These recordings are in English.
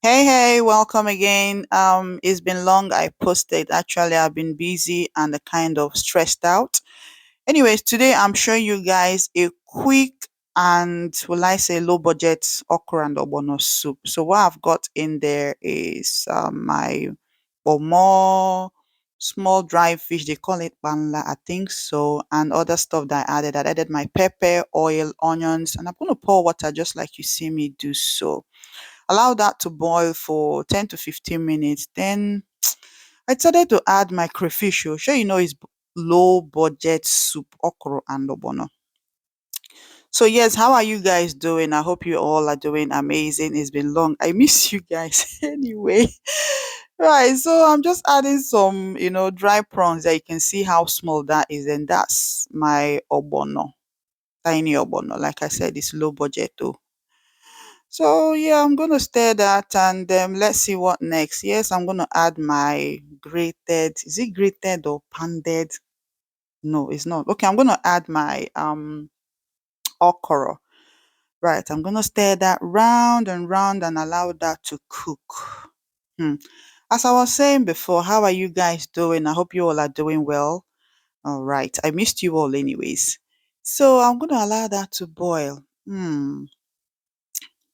Hey, welcome again. It's been long. I posted. Actually, I've been busy and kind of stressed out. Anyways, today I'm showing you guys a quick and will I say low budget okra and ogbono soup. So what I've got in there is my more small dry fish. They call it banla, I think so, and other stuff that I added. I added my pepper, oil, onions, and I'm going to pour water just like you see me do so. Allow that to boil for 10 to 15 minutes. Then I decided to add my crayfish. Sure, you know it's low budget soup, okra and ogbono. So yes, how are you guys doing? I hope you all are doing amazing. It's been long. I miss you guys anyway. Right, so I'm just adding some, dry prawns that you can see how small that is, and that's my ogbono, tiny ogbono. Like I said, it's low budget though. So yeah, I'm gonna stir that and let's see what next. Yes, I'm gonna add my grated. Is it grated or pounded? No, it's not. Okay, I'm gonna add my okra. Right, I'm gonna stir that round and round and allow that to cook. Hmm. As I was saying before, how are you guys doing? I hope you all are doing well. All right, I missed you all anyways. So I'm gonna allow that to boil.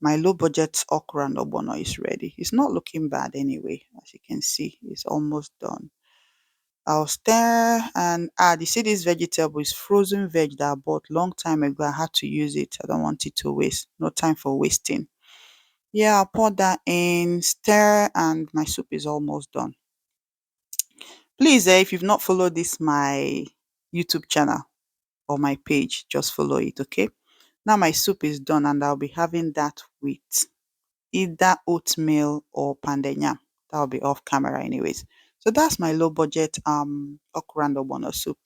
My low budget okra and ogbono is ready. It's not looking bad anyway. As you can see, it's almost done. I'll stir and add. You see this vegetable is frozen veg that I bought long time ago. I had to use it. I don't want it to waste. No time for wasting. Yeah, I'll pour that in, stir, and my soup is almost done. Please, if you've not followed this my YouTube channel or my page, just follow it, okay? Now my soup is done and I'll be having that with either oatmeal or pounded yam. That'll be off camera anyways. So that's my low budget okra and ogbono soup.